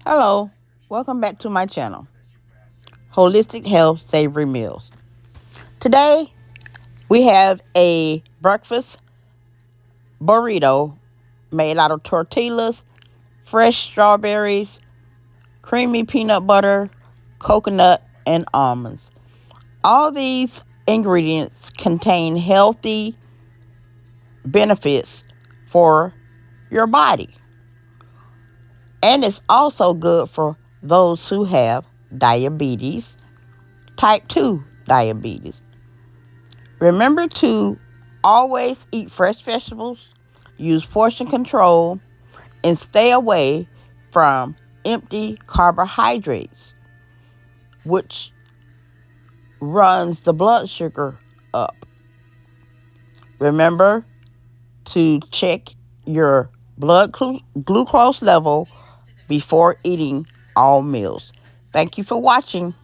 Hello, welcome back to my channel, Holistic Health Savory Meals. Today we have a breakfast burrito made out of tortillas, fresh strawberries, creamy peanut butter, coconut, and almonds. All these ingredients contain healthy benefits for your body, and it's also good for those who have diabetes, type 2 diabetes. Remember to always eat fresh vegetables, use portion control, and stay away from empty carbohydrates, which runs the blood sugar up. Remember to check your blood glucose level before eating all meals. Thank you for watching.